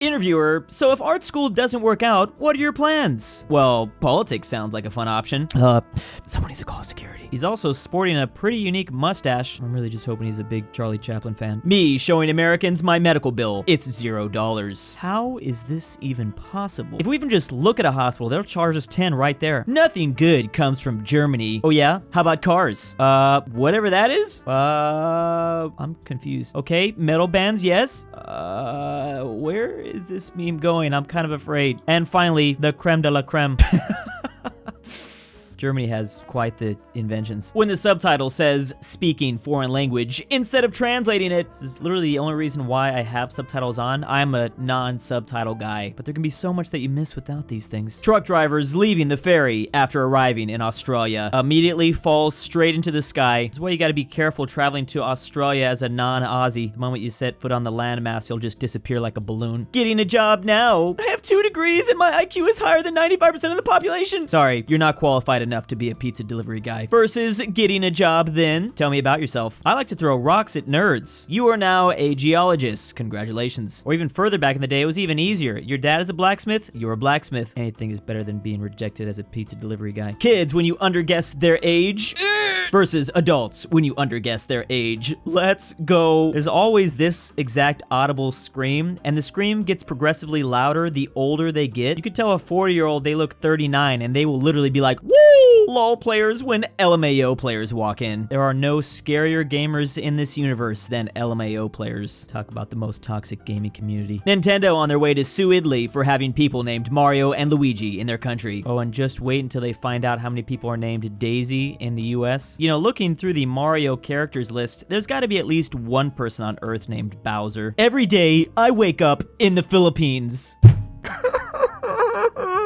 Interviewer, so if art school doesn't work out, what are your plans? Well, politics sounds like a fun option. Someone needs to call security. He's also sporting a pretty unique mustache. I'm really just hoping he's a big Charlie Chaplin fan. Me showing Americans my medical bill. It's $0. How is this even possible? If we even just look at a hospital, they'll charge us 10 right there. Nothing good comes from Germany. Oh yeah? How about cars? Whatever that is? I'm confused. Okay, metal bands, yes. Where is this meme going? I'm kind of afraid. And finally, the creme de la creme. Germany has quite the inventions. When the subtitle says speaking foreign language instead of translating it, this is literally the only reason why I have subtitles on. I'm a non-subtitle guy, but there can be so much that you miss without these things. Truck drivers leaving the ferry after arriving in Australia immediately falls straight into the sky. This is why you gotta be careful traveling to Australia as a non-Aussie. The moment you set foot on the landmass, you'll just disappear like a balloon. Getting a job now. I have 2 degrees and my IQ is higher than 95% of the population. Sorry, you're not qualified enough to be a pizza delivery guy. Versus getting a job then. Tell me about yourself. I like to throw rocks at nerds. You are now a geologist. Congratulations. Or even further back in the day, it was even easier. Your dad is a blacksmith, you're a blacksmith. Anything is better than being rejected as a pizza delivery guy. Kids, when you underguess their age. Versus adults, when you underguess their age. Let's go. There's always this exact audible scream, and the scream gets progressively louder the older they get. You could tell a 40-year-old they look 39, and they will literally be like, woo! LOL players when LMAO players walk in. There are no scarier gamers in this universe than LMAO players. Talk about the most toxic gaming community. Nintendo on their way to sue Italy for having people named Mario and Luigi in their country. Oh, and just wait until they find out how many people are named Daisy in the US. You know, looking through the Mario characters list, there's gotta be at least one person on Earth named Bowser. Every day, I wake up in the Philippines.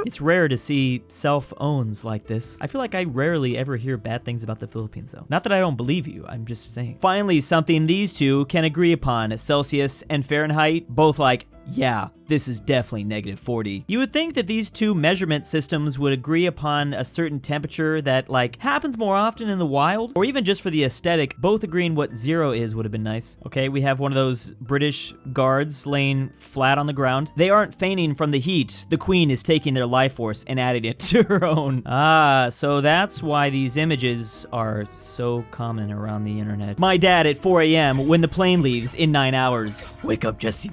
It's rare to see self-owns like this. I feel like I rarely ever hear bad things about the Philippines though. Not that I don't believe you, I'm just saying. Finally, something these two can agree upon. Celsius and Fahrenheit, both like, yeah, this is definitely -40. You would think that these two measurement systems would agree upon a certain temperature that, like, happens more often in the wild, or even just for the aesthetic, both agreeing what 0 is would have been nice. Okay, we have one of those British guards laying flat on the ground. They aren't feigning from the heat. The queen is taking their life force and adding it to her own. Ah, so that's why these images are so common around the internet. My dad at 4 a.m. when the plane leaves in 9 hours. Wake up, Jesse.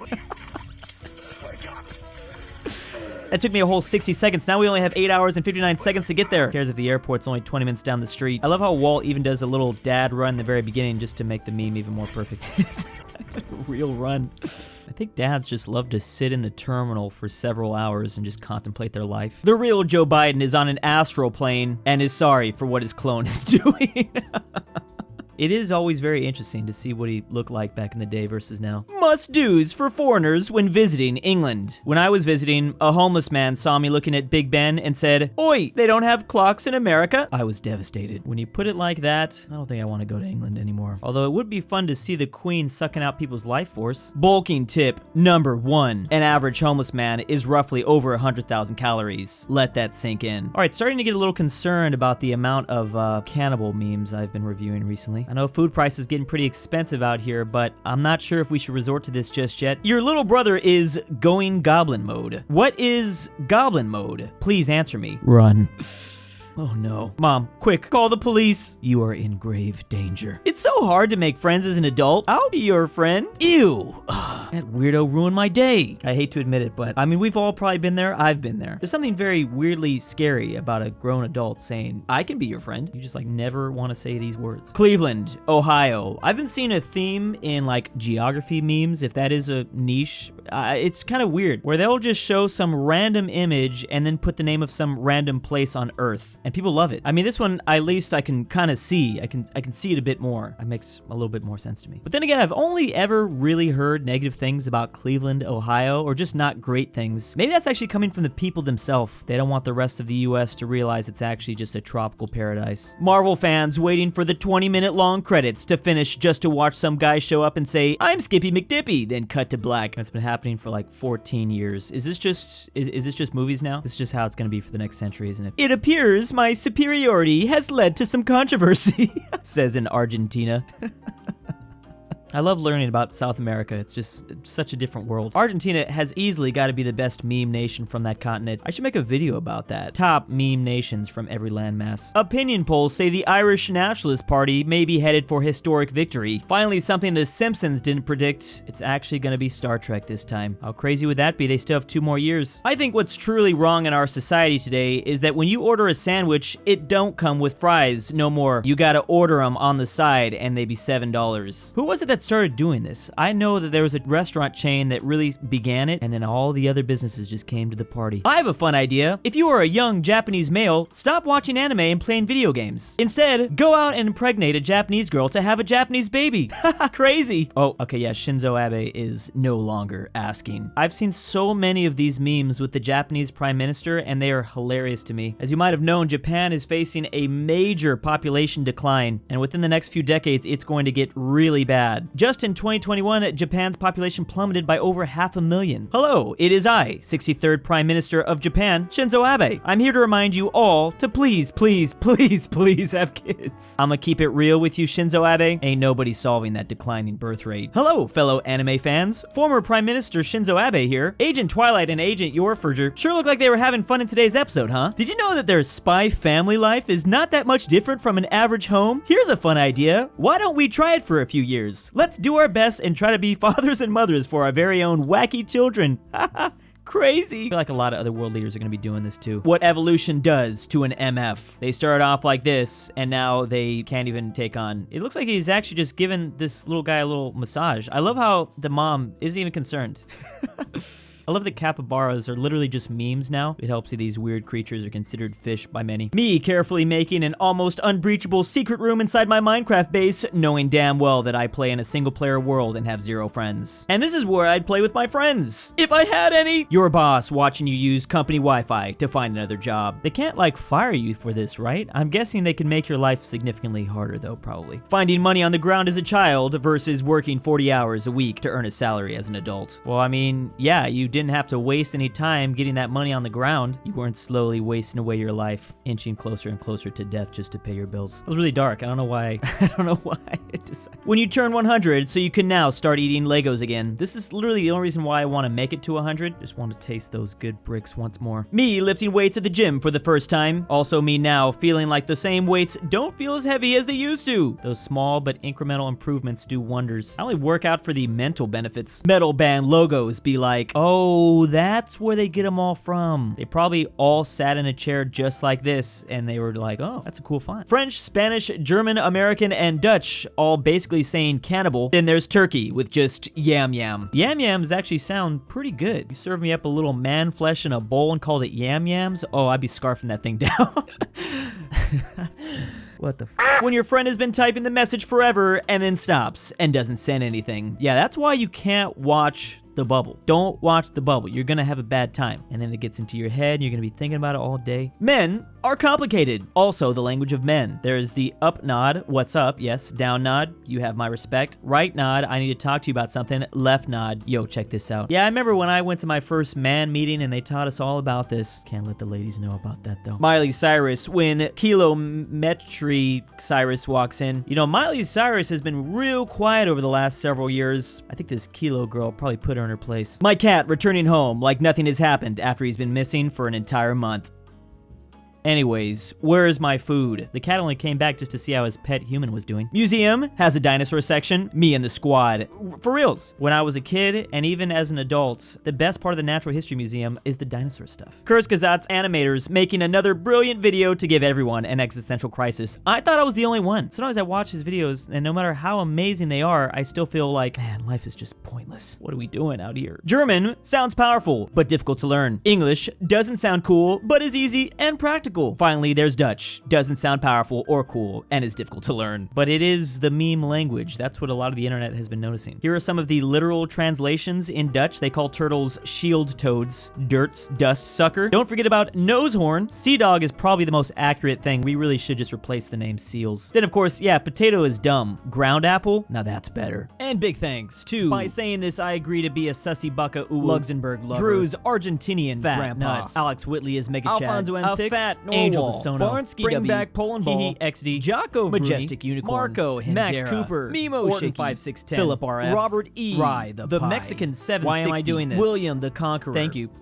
That took me a whole 60 seconds. Now we only have 8 hours and 59 seconds to get there. Who cares if the airport's only 20 minutes down the street? I love how Walt even does a little dad run in the very beginning just to make the meme even more perfect. It's a real run. I think dads just love to sit in the terminal for several hours and just contemplate their life. The real Joe Biden is on an astral plane and is sorry for what his clone is doing. It is always very interesting to see what he looked like back in the day versus now. Must-dos for foreigners when visiting England. When I was visiting, a homeless man saw me looking at Big Ben and said, "Oi, they don't have clocks in America?" I was devastated. When you put it like that, I don't think I want to go to England anymore. Although it would be fun to see the Queen sucking out people's life force. Bulking tip number 1. An average homeless man is roughly over 100,000 calories. Let that sink in. Alright, starting to get a little concerned about the amount of cannibal memes I've been reviewing recently. I know food prices getting pretty expensive out here, but I'm not sure if we should resort to this just yet. Your little brother is going goblin mode. What is goblin mode? Please answer me. Run. Oh no. Mom, quick, call the police. You are in grave danger. It's so hard to make friends as an adult. I'll be your friend. Ew. That weirdo ruined my day. I hate to admit it, but I mean, we've all probably been there. I've been there. There's something very weirdly scary about a grown adult saying, I can be your friend. You just like never want to say these words. Cleveland, Ohio. I've been seeing a theme in like geography memes, if that is a niche. It's kind of weird, where they'll just show some random image and then put the name of some random place on Earth. And people love it. I mean, this one, at least I can kind of see. I can see it a bit more. It makes a little bit more sense to me. But then again, I've only ever really heard negative things about Cleveland, Ohio, or just not great things. Maybe that's actually coming from the people themselves. They don't want the rest of the US to realize it's actually just a tropical paradise. Marvel fans waiting for the 20-minute long credits to finish just to watch some guy show up and say, "I'm Skippy McDippy," then cut to black. That's been happening for like 14 years. Is this just movies now? This is just how it's gonna be for the next century, isn't it? It appears my superiority has led to some controversy, says in Argentina. I love learning about South America. It's just such a different world. Argentina has easily got to be the best meme nation from that continent. I should make a video about that. Top meme nations from every landmass. Opinion polls say the Irish Nationalist Party may be headed for historic victory. Finally, something the Simpsons didn't predict. It's actually gonna be Star Trek this time. How crazy would that be? They still have 2 more years. I think what's truly wrong in our society today is that when you order a sandwich, it don't come with fries no more. You gotta order them on the side and they be $7. Who was it that started doing this? I know that there was a restaurant chain that really began it, and then all the other businesses just came to the party. I have a fun idea. If you are a young Japanese male, stop watching anime and playing video games. Instead, go out and impregnate a Japanese girl to have a Japanese baby. Haha, crazy. Oh, okay, yeah, Shinzo Abe is no longer asking. I've seen so many of these memes with the Japanese Prime Minister, and they are hilarious to me. As you might have known, Japan is facing a major population decline, and within the next few decades, it's going to get really bad. Just in 2021, Japan's population plummeted by over 500,000. Hello, it is I, 63rd Prime Minister of Japan, Shinzo Abe. I'm here to remind you all to please, please, please, please have kids. I'ma keep it real with you, Shinzo Abe. Ain't nobody solving that declining birth rate. Hello, fellow anime fans. Former Prime Minister Shinzo Abe here. Agent Twilight and Agent Yorfurger sure look like they were having fun in today's episode, huh? Did you know that their spy family life is not that much different from an average home? Here's a fun idea. Why don't we try it for a few years? Let's do our best and try to be fathers and mothers for our very own wacky children. Haha. Crazy. I feel like a lot of other world leaders are going to be doing this too. What evolution does to an MF. They started off like this, and now they can't even take on. It looks like he's actually just giving this little guy a little massage. I love how the mom isn't even concerned. I love that capybaras are literally just memes now. It helps that these weird creatures are considered fish by many. Me carefully making an almost unbreachable secret room inside my Minecraft base, knowing damn well that I play in a single-player world and have 0 friends. And this is where I'd play with my friends, if I had any. Your boss watching you use company Wi-Fi to find another job. They can't, like, fire you for this, right? I'm guessing they can make your life significantly harder, though, probably. Finding money on the ground as a child versus working 40 hours a week to earn a salary as an adult. Well, I mean, yeah, you didn't have to waste any time getting that money on the ground. You weren't slowly wasting away your life, inching closer and closer to death just to pay your bills. It was really dark. I don't know why. I don't know why I decided. When you turn 100, so you can now start eating Legos again. This is literally the only reason why I want to make it to 100. Just want to taste those good bricks once more. Me lifting weights at the gym for the first time. Also me now feeling like the same weights don't feel as heavy as they used to. Those small but incremental improvements do wonders. I only work out for the mental benefits. Metal band logos be like, oh, that's where they get them all from. They probably all sat in a chair just like this, and they were like, oh, that's a cool font. French, Spanish, German, American, and Dutch all basically saying cannibal. Then there's Turkey with just yam yam. Yam yams actually sound pretty good. You serve me up a little man flesh in a bowl and called it yam yams, oh, I'd be scarfing that thing down. What the f? When your friend has been typing the message forever and then stops and doesn't send anything. Yeah, that's why you can't watch The Bubble. Don't watch The Bubble. You're gonna have a bad time. And then it gets into your head and you're gonna be thinking about it all day. Men are complicated. Also, the language of men. There's the up nod, what's up, yes. Down nod, you have my respect. Right nod, I need to talk to you about something. Left nod, yo, check this out. Yeah, I remember when I went to my first man meeting and they taught us all about this. Can't let the ladies know about that though. Miley Cyrus, when Kilometry Cyrus walks in. You know, Miley Cyrus has been real quiet over the last several years. I think this Kilo girl probably put her in her place. My cat returning home like nothing has happened after he's been missing for an entire month. Anyways, where's my food? The cat only came back just to see how his pet human was doing. Museum has a dinosaur section. Me and the squad. For reals. When I was a kid, and even as an adult, the best part of the Natural History Museum is the dinosaur stuff. Kurzgesagt's animators making another brilliant video to give everyone an existential crisis. I thought I was the only one. Sometimes I watch his videos, and no matter how amazing they are, I still feel like, man, life is just pointless. What are we doing out here? German sounds powerful, but difficult to learn. English doesn't sound cool, but is easy and practical. Finally, there's Dutch. Doesn't sound powerful or cool and is difficult to learn. But it is the meme language. That's what a lot of the internet has been noticing. Here are some of the literal translations in Dutch. They call turtles shield toads, dirts, dust sucker. Don't forget about nosehorn. Sea dog is probably the most accurate thing. We really should just replace the name seals. Then of course, yeah, potato is dumb. Ground apple? Now that's better. And big thanks to, by saying this, I agree to be a sussy baka LuxembourgLover. Drew's Argentinian fat grandpa. Nuts. Alex Whitley is Mega Chad. Alfonso M6. aPhatNarwhal, Angel Bisono, Barnsky W, bringbackpolandball, XD, Jocko, Majestic Unicorn, Marco, Max Hindera, Cooper, Mimoshiki, ortin5610, Philipp RF, Robert E, RyeThePie, the Mexican 760, Why am I doing this? William the Conqueror. Thank you.